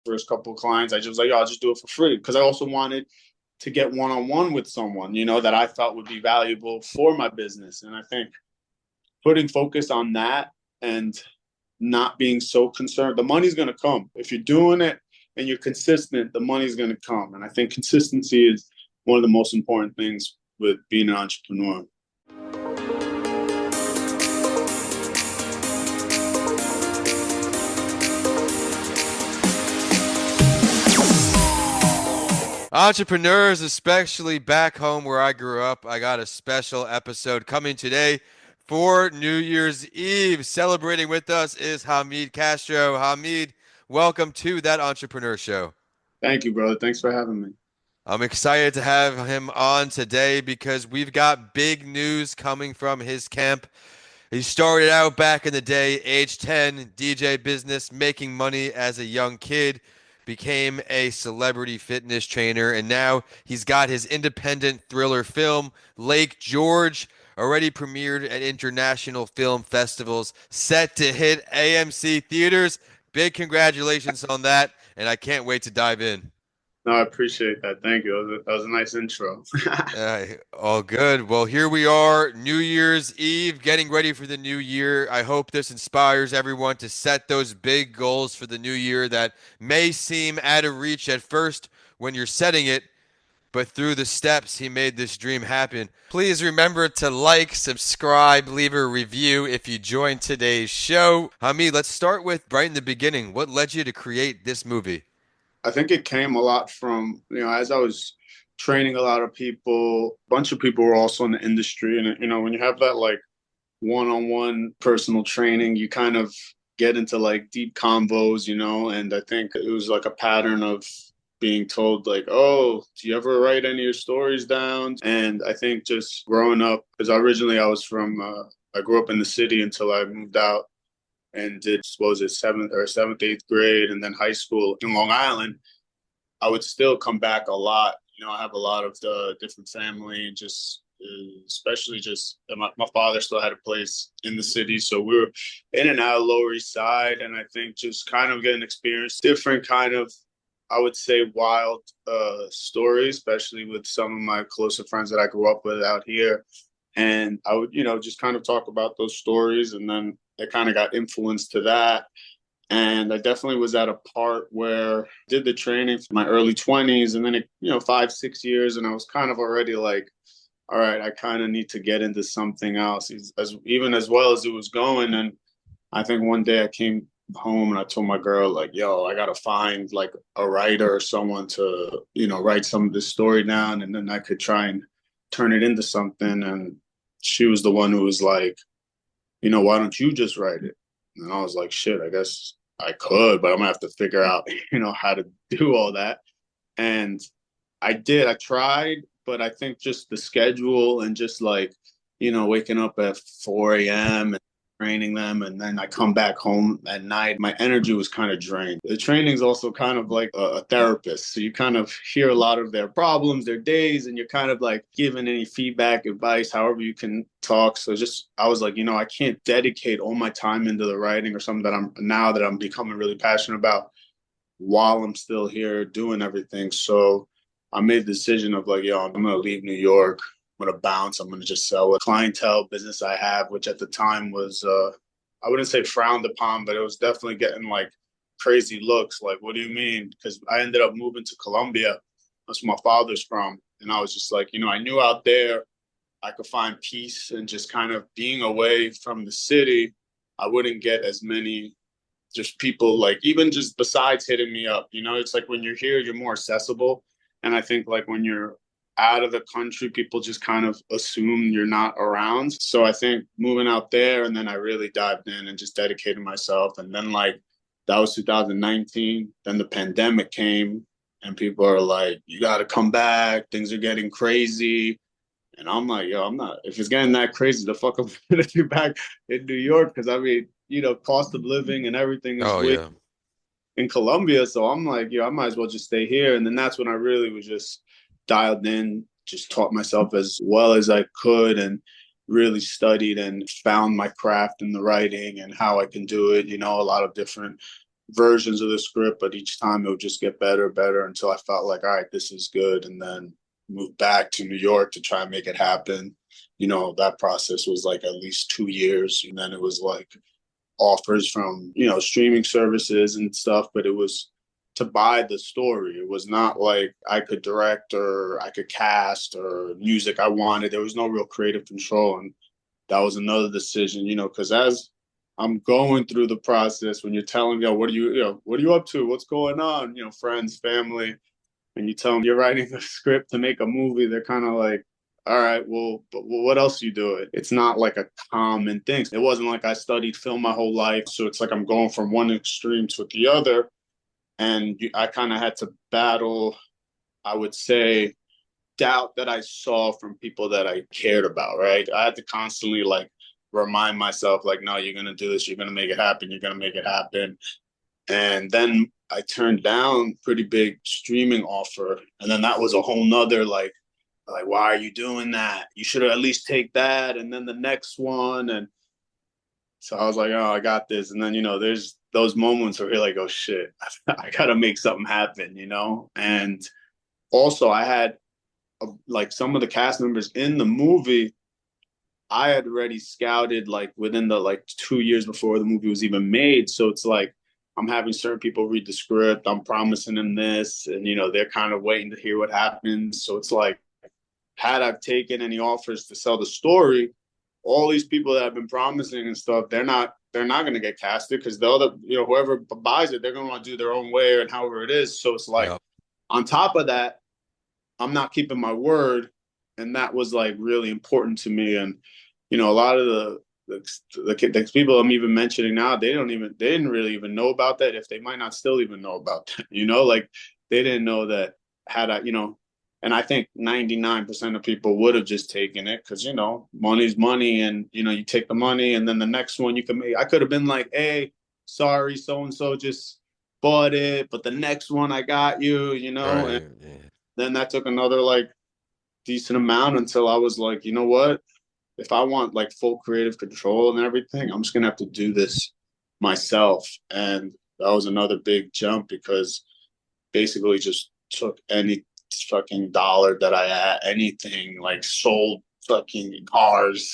first couple of clients, I just was like, yo, I'll just do it for free. Because I also wanted to get one-on-one with someone, that I thought would be valuable for my business. And I think putting focus on that and not being so concerned, the money's going to come. If you're doing it and you're consistent, the money's going to come. And I think consistency is one of the most important things with being an entrepreneur. Entrepreneurs, especially back home where I grew up, I got a special episode coming today for New Year's Eve. Celebrating with us is Hamid Castro. Hamid, welcome to That Entrepreneur Show. Thank you, brother. Thanks for having me. I'm excited to have him on today because we've got big news coming from his camp. He started out back in the day, age 10, DJ business, making money as a young kid, became a celebrity fitness trainer, and now he's got his independent thriller film, Lake George, already premiered at international film festivals, set to hit AMC theaters. Big congratulations on that, and I can't wait to dive in. No, I appreciate that. Thank you. That was a nice intro. All good. Well, here we are, New Year's Eve, getting ready for the new year. I hope this inspires everyone to set those big goals for the new year that may seem out of reach at first when you're setting it, but through the steps, he made this dream happen. Please remember to like, subscribe, leave a review if you joined today's show. Hamid, let's start with right in the beginning. What led you to create this movie? I think it came a lot from, as I was training a lot of people, a bunch of people were also in the industry. And, when you have that like one-on-one personal training, you kind of get into like deep convos, and I think it was like a pattern of being told like, oh, do you ever write any of your stories down? And I think just growing up, because originally I grew up in the city until I moved out and did, seventh, eighth grade, and then high school in Long Island. I would still come back a lot. I have a lot of the different family, just especially just my father still had a place in the city. So we were in and out of Lower East Side. And I think just kind of getting experience, different kind of, I would say, wild stories, especially with some of my closer friends that I grew up with out here. And I would, just kind of talk about those stories. And then it kind of got influenced to that. And I definitely was at a part where I did the training for my early 20s and then, 5-6 years. And I was kind of already like, all right, I kind of need to get into something else, even as well as it was going. And I think one day I came home and I told my girl, like, yo, I got to find like a writer or someone to, write some of this story down. And then I could try and turn it into something. And she was the one who was like, why don't you just write it? And I was like, shit, I guess I could, but I'm gonna have to figure out, how to do all that. And I did. I tried, but I think just the schedule and just like, waking up at 4 a.m. and training them, and then I come back home at night, my energy was kind of drained. The training is also kind of like a therapist. So you kind of hear a lot of their problems, their days, and you're kind of like giving any feedback, advice, however you can talk. So I was like, I can't dedicate all my time into the writing or something that I'm becoming really passionate about while I'm still here doing everything. So I made the decision of like, yo, I'm going to leave New York. I'm going to bounce. I'm going to just sell a clientele business I have, which at the time was, I wouldn't say frowned upon, but it was definitely getting like crazy looks. Like, what do you mean? Because I ended up moving to Colombia. That's where my father's from. And I was just like, I knew out there I could find peace and just kind of being away from the city. I wouldn't get as many just people like, even just besides hitting me up, it's like when you're here, you're more accessible. And I think like when you're out of the country, people just kind of assume you're not around. So I think moving out there, and then I really dived in and just dedicated myself. And then like that was 2019. Then the pandemic came and people are like, you got to come back. Things are getting crazy. And I'm like, yo, I'm not, if it's getting that crazy, the fuck I'm going to be back in New York. Cause I mean, cost of living and everything is way in Colombia. So I'm like, yo, I might as well just stay here. And then that's when I really was just dialed in, just taught myself as well as I could and really studied and found my craft in the writing and how I can do it, a lot of different versions of the script, but each time it would just get better, better until I felt like, all right, this is good. And then moved back to New York to try and make it happen. That process was like at least 2 years. And then it was like offers from, streaming services and stuff, but it was to buy the story. It was not like I could direct or I could cast or music I wanted. There was no real creative control. And that was another decision, because as I'm going through the process, when you're telling me, what are you up to? What's going on? Friends, family, and you tell them you're writing a script to make a movie, they're kind of like, all right, well, but what else you do? It's not like a common thing. It wasn't like I studied film my whole life. So it's like I'm going from one extreme to the other. And I kind of had to battle, I would say, doubt that I saw from people that I cared about, right? I had to constantly like remind myself, like, no, you're going to do this. You're going to make it happen. You're going to make it happen. And then I turned down pretty big streaming offer. And then that was a whole nother like, why are you doing that? You should at least take that. And then the next one. And so I was like, oh, I got this. And then, there's those moments where you're like, oh shit, I got to make something happen, And also I had like some of the cast members in the movie, I had already scouted like within the like 2 years before the movie was even made. So it's like, I'm having certain people read the script. I'm promising them this, and they're kind of waiting to hear what happens. So it's like, had I taken any offers to sell the story, all these people that I've been promising and stuff, they're not going to get casted because the other, whoever buys it, they're going to want to do their own way and however it is. So it's like, Yep. on top of that, I'm not keeping my word, and that was like really important to me. And a lot of the people I'm even mentioning now, they didn't really even know about that. If they might not still even know about that, like they didn't know that had I, and I think 99% of people would have just taken it because, money's money, and, you take the money and then the next one you can make. I could have been like, hey, sorry, so-and-so just bought it, but the next one I got you, and Right. Yeah. then that took another like decent amount until I was like, you know what? If I want like full creative control and everything, I'm just gonna have to do this myself. And that was another big jump because basically just took any fucking dollar that I had, anything like sold fucking cars,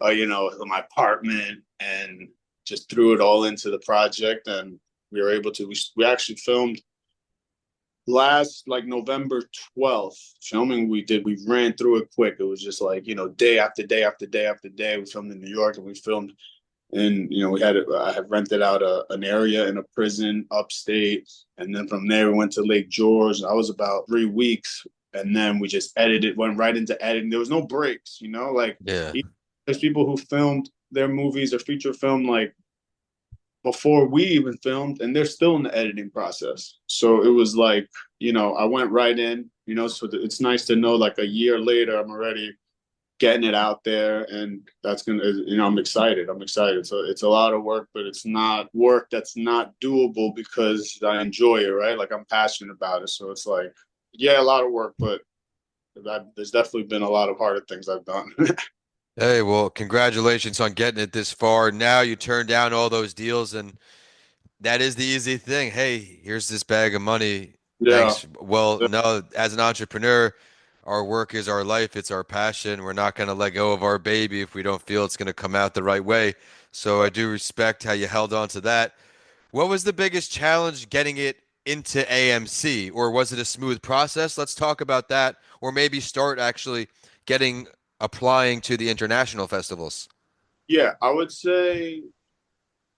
my apartment, and just threw it all into the project. And we were able to, we actually filmed last like November 12th. Filming we ran through it quick. It was just like, day after day after day after day. We filmed in New York, and we filmed and I had rented out an area in a prison upstate, and then from there we went to Lake George. I was about 3 weeks, and then we just went right into editing. There was no breaks, like Yeah. there's people who filmed their movies or feature film like before we even filmed, and they're still in the editing process. So it was like, I went right in, so it's nice to know like a year later I'm already getting it out there, and that's gonna, I'm excited. So it's a lot of work, but it's not work that's not doable because I enjoy it, right? Like I'm passionate about it. So it's like, yeah, a lot of work, but there's definitely been a lot of harder things I've done. Hey, well, congratulations on getting it this far. Now you turn down all those deals, and that is the easy thing. Hey, here's this bag of money. Yeah. Thanks. Well, no, as an entrepreneur, our work is our life. It's our passion. We're not going to let go of our baby if we don't feel it's going to come out the right way. So I do respect how you held on to that. What was the biggest challenge getting it into AMC, or was it a smooth process? Let's talk about that, or maybe start actually getting applying to the international festivals. Yeah, I would say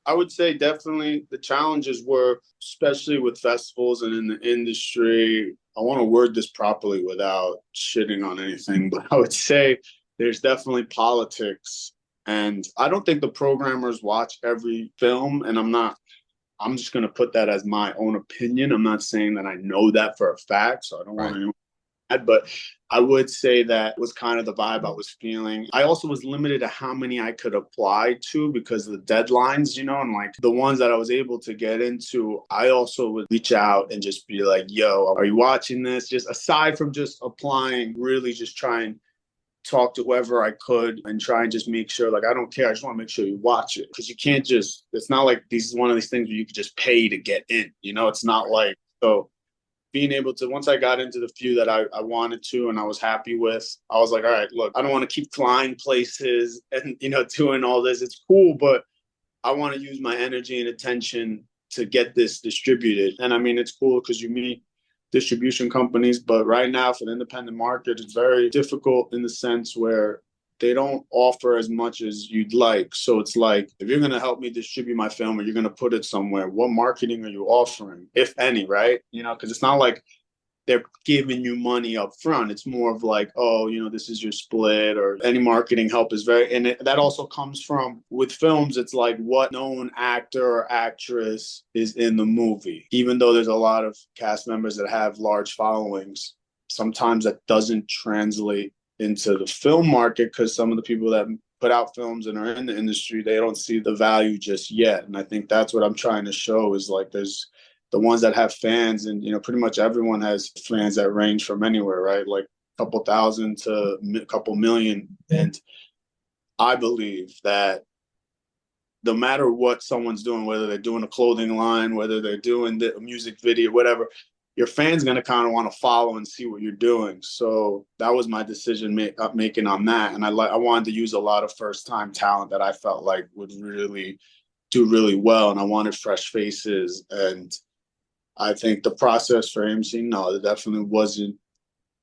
definitely the challenges were, especially with festivals and in the industry. I want to word this properly without shitting on anything, but I would say there's definitely politics. And I don't think the programmers watch every film. And I'm just going to put that as my own opinion. I'm not saying that I know that for a fact. So I don't want Right. anyone, but I would say that was kind of the vibe I was feeling. I also was limited to how many I could apply to because of the deadlines, and like the ones that I was able to get into, I also would reach out and just be like, yo, are you watching this? Just aside from just applying, really just trying talk to whoever I could and try and just make sure, like, I don't care. I just want to make sure you watch it because you can't just, it's not like this is one of these things where you could just pay to get in, you know, it's not like, so being able to, once I got into the few that I wanted to and I was happy with, I was like, all right, look, I don't want to keep flying places and, you know, doing all this. It's cool, but I want to use my energy and attention to get this distributed. And I mean, it's cool because you meet distribution companies, but right now for the independent market, it's very difficult in the sense where they don't offer as much as you'd like. So it's like, if you're going to help me distribute my film or you're going to put it somewhere, what marketing are you offering, if any, right? You know, because it's not like they're giving you money up front. It's more of like, oh, you know, this is your split, or any marketing help is very, and that also comes from with films. It's like what known actor or actress is in the movie, even though there's a lot of cast members that have large followings. Sometimes that doesn't translate into the film market because some of the people that put out films and are in the industry, they don't see the value just yet. And I think that's what I'm trying to show is like there's the ones that have fans, and you know, pretty much everyone has fans that range from anywhere, right? Like a couple thousand to a couple million. And I believe that no matter what someone's doing, whether they're doing a clothing line, whether they're doing the music video, whatever, your fan's going to kind of want to follow and see what you're doing. So that was my decision making on that. And I wanted to use a lot of first time talent that I felt like would really do really well. And I wanted fresh faces. And I think the process for AMC, no, it definitely wasn't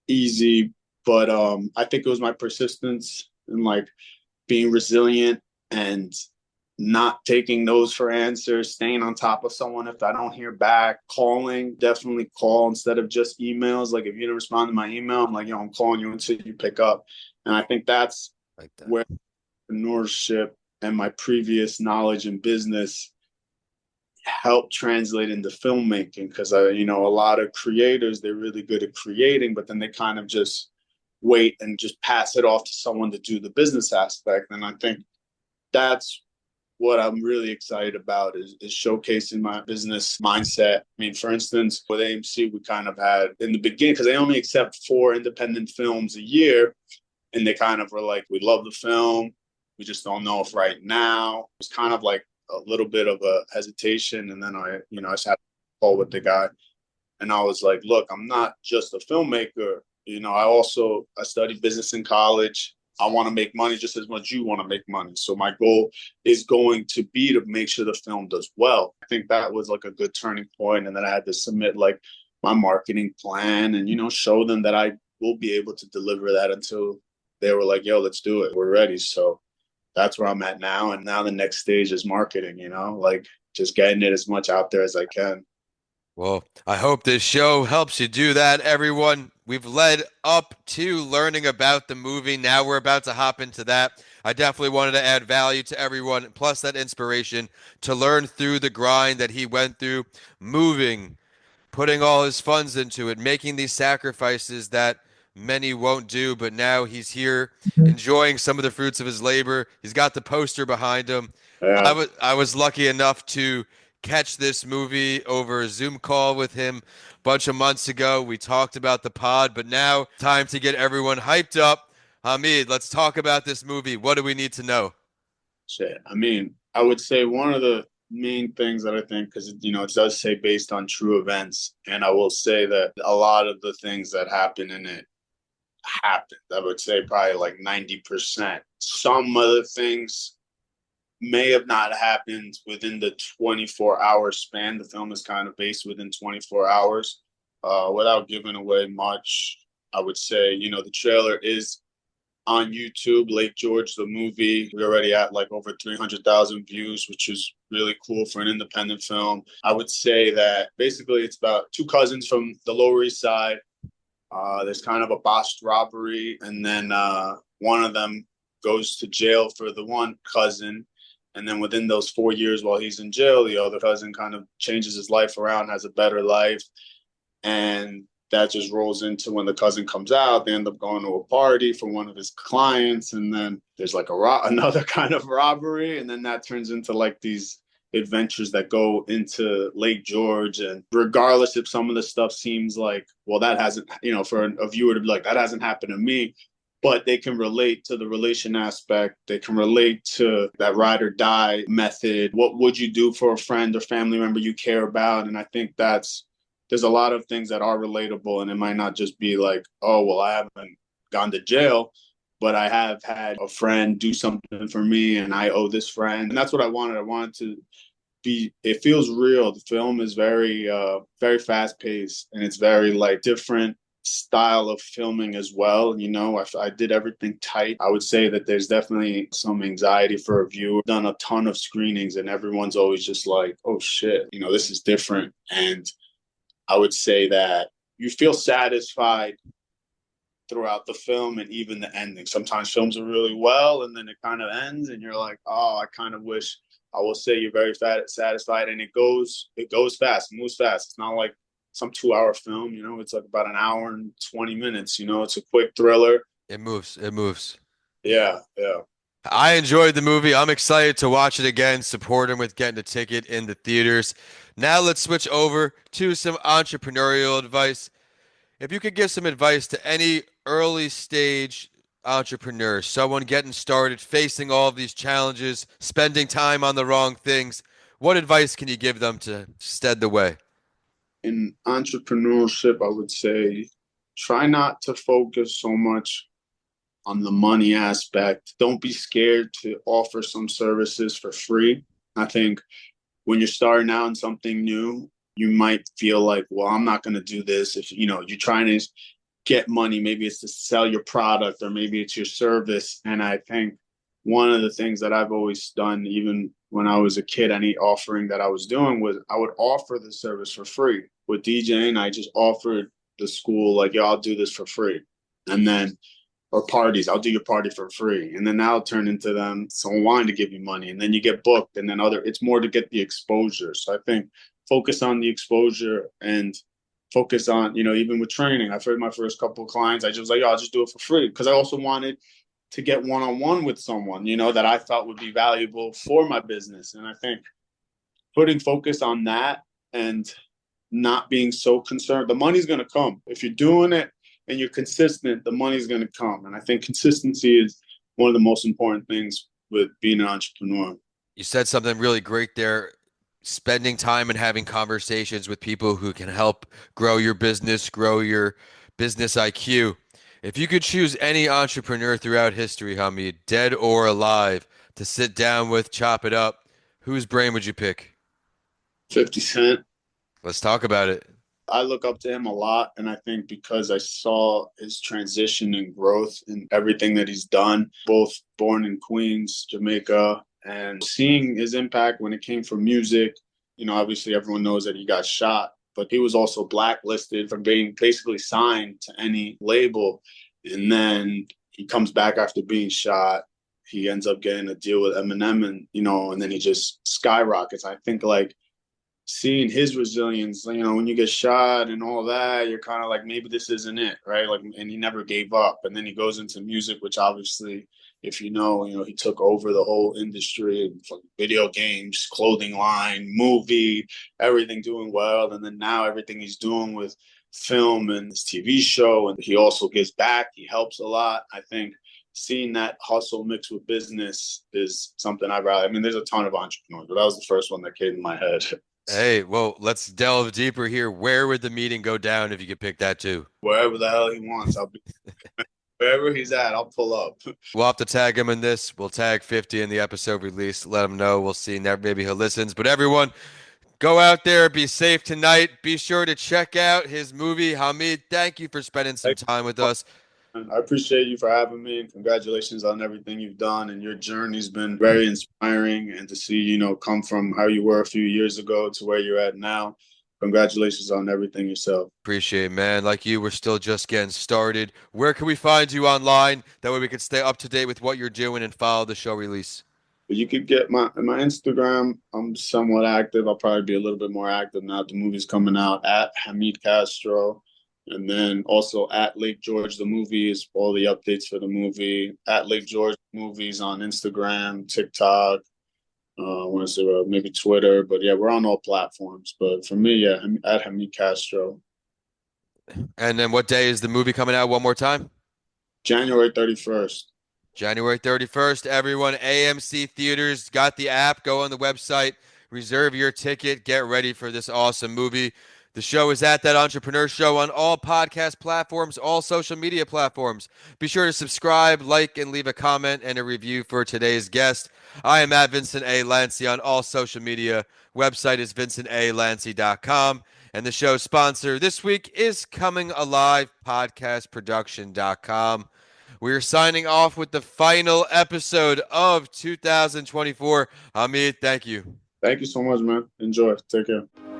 easy, but I think it was my persistence and like being resilient and not taking no's for answers, staying on top of someone if I don't hear back, calling, definitely call instead of just emails. Like if you didn't respond to my email, I'm like, yo, I'm calling you until you pick up. And I think that's like that. Where entrepreneurship and my previous knowledge in business help translate into filmmaking because you know, a lot of creators, they're really good at creating, but then they kind of just wait and just pass it off to someone to do the business aspect. And I think that's what I'm really excited about is showcasing my business mindset. I mean, for instance, with AMC, we kind of had in the beginning, because they only accept 4 independent films a year, and they kind of were like, we love the film, we just don't know if right now. It was kind of like a little bit of a hesitation. And then I just had a call with the guy and I was like, look, I'm not just a filmmaker. You know, I studied business in college. I want to make money just as much you want to make money. So my goal is going to be to make sure the film does well. I think that was like a good turning point. And then I had to submit like my marketing plan and, you know, show them that I will be able to deliver that until they were like, yo, let's do it. We're ready. So that's where I'm at now. And now the next stage is marketing, you know, like just getting it as much out there as I can. Well, I hope this show helps you do that, everyone. We've led up to learning about the movie. Now we're about to hop into that. I definitely wanted to add value to everyone, plus that inspiration to learn through the grind that he went through, moving, putting all his funds into it, making these sacrifices that many won't do, but now he's here enjoying some of the fruits of his labor. He's got the poster behind him. Yeah. I was lucky enough to catch this movie over a Zoom call with him a bunch of months ago. We talked about the pod, but now time to get everyone hyped up. Hamid, let's talk about this movie. What do we need to know? Shit. I mean, I would say one of the main things that I think, because, you know, it does say based on true events. And I will say that a lot of the things that happen in it happened. I would say probably like 90%. Some other things may have not happened within the 24-hour span. The film is kind of based within 24 hours. Without giving away much, I would say, you know, the trailer is on YouTube, Lake George, the movie. We're already at like over 300,000 views, which is really cool for an independent film. I would say that basically it's about 2 cousins from the Lower East Side. There's kind of a botched robbery, and then one of them goes to jail for the one cousin. And then within those 4 years while he's in jail, the other cousin kind of changes his life around, has a better life. And that just rolls into when the cousin comes out, they end up going to a party for one of his clients. And then there's like another kind of robbery. And then that turns into like these adventures that go into Lake George. And regardless if some of the stuff seems like, well, that hasn't, you know, for a viewer to be like, that hasn't happened to me, but they can relate to the relation aspect. They can relate to that ride or die method. What would you do for a friend or family member you care about? And I think there's a lot of things that are relatable, and it might not just be like, oh, well, I haven't gone to jail, but I have had a friend do something for me and I owe this friend. And that's what I wanted. I wanted to be, it feels real. The film is very fast paced, and it's very like different style of filming as well. I did everything tight. I would say that there's definitely some anxiety for a viewer. I've done a ton of screenings and everyone's always just like, oh shit, this is different. And I would say that you feel satisfied throughout the film and even the ending. Sometimes films are really well and then it kind of ends and you're like, oh, I kind of wish. I will say you're very satisfied, and it goes fast, it moves fast. It's not like some 2-hour film, it's like about an hour and 20 minutes, it's a quick thriller. It moves. It moves. Yeah, yeah. I enjoyed the movie. I'm excited to watch it again, support him with getting a ticket in the theaters. Now let's switch over to some entrepreneurial advice. If you could give some advice to any early stage entrepreneur, someone getting started, facing all of these challenges, spending time on the wrong things, what advice can you give them to stead the way? In entrepreneurship, I would say try not to focus so much on the money aspect. Don't be scared to offer some services for free. I think when you're starting out in something new, you might feel like, well, I'm not going to do this. If you're trying to get money, maybe it's to sell your product or maybe it's your service. And I think one of the things that I've always done, even when I was a kid, any offering that I was doing was I would offer the service for free. With DJing, I just offered the school, like, yo, I'll do this for free. And then, or parties, I'll do your party for free. And then that'll turn into them someone wanting to give you money. And then you get booked. And then it's more to get the exposure. So I think focus on the exposure and focus on, even with training. I've heard my first couple of clients, I just was like, yo, I'll just do it for free. Because I also wanted to get one-on-one with someone, that I thought would be valuable for my business. And I think putting focus on that and not being so concerned, the money's going to come. If you're doing it and you're consistent, the money's going to come. And I think consistency is one of the most important things with being an entrepreneur. You said something really great there. Spending time and having conversations with people who can help grow your business, grow your business IQ. If you could choose any entrepreneur throughout history, Hamid, dead or alive, to sit down with, chop it up, whose brain would you pick? 50 Cent. Let's talk about it. I look up to him a lot, and I think because I saw his transition and growth and everything that he's done, both born in Queens, Jamaica, and seeing his impact when it came from music. Obviously everyone knows that he got shot, but he was also blacklisted from being basically signed to any label. And then he comes back after being shot. He ends up getting a deal with Eminem, and then he just skyrockets. I think like seeing his resilience, when you get shot and all that, you're kind of like, maybe this isn't it, right? Like, and he never gave up. And then he goes into music, which obviously, if he took over the whole industry, video games, clothing line, movie, everything doing well. And then now everything he's doing with film and his TV show, and he also gives back. He helps a lot. I think seeing that hustle mixed with business is something there's a ton of entrepreneurs, but that was the first one that came in my head. Hey, well, let's delve deeper here. Where would the meeting go down if you could pick that too? Wherever the hell he wants, I'll be wherever he's at, I'll pull up. We'll have to tag him in this. We'll tag 50 in the episode release. Let him know. We'll see. Maybe he listens. But everyone, go out there. Be safe tonight. Be sure to check out his movie. Hamid, thank you for spending some time with us. I appreciate you for having me, and congratulations on everything you've done. And your journey's been very inspiring, and to see, come from how you were a few years ago to where you're at now. Congratulations on everything yourself. Appreciate it, man. Like you, we're still just getting started. Where can we find you online? That way we can stay up to date with what you're doing and follow the show release. But you could get my Instagram. I'm somewhat active. I'll probably be a little bit more active now. The movie's coming out at Hamid Castro. And then also at Lake George, the movie is all the updates for the movie. At Lake George Movies on Instagram, TikTok, I want to say maybe Twitter. But yeah, we're on all platforms. But for me, yeah, at Hamid Castro. And then what day is the movie coming out one more time? January 31st. January 31st, everyone. AMC Theaters got the app. Go on the website, reserve your ticket, get ready for this awesome movie. The show is at That Entrepreneur Show on all podcast platforms, all social media platforms. Be sure to subscribe, like, and leave a comment and a review for today's guest. I am at Vincent A. Lancy on all social media. Website is vincentalancy.com. And the show sponsor this week is Coming Alive Podcastproduction.com. We're signing off with the final episode of 2024. Hamid, thank you. Thank you so much, man. Enjoy. Take care.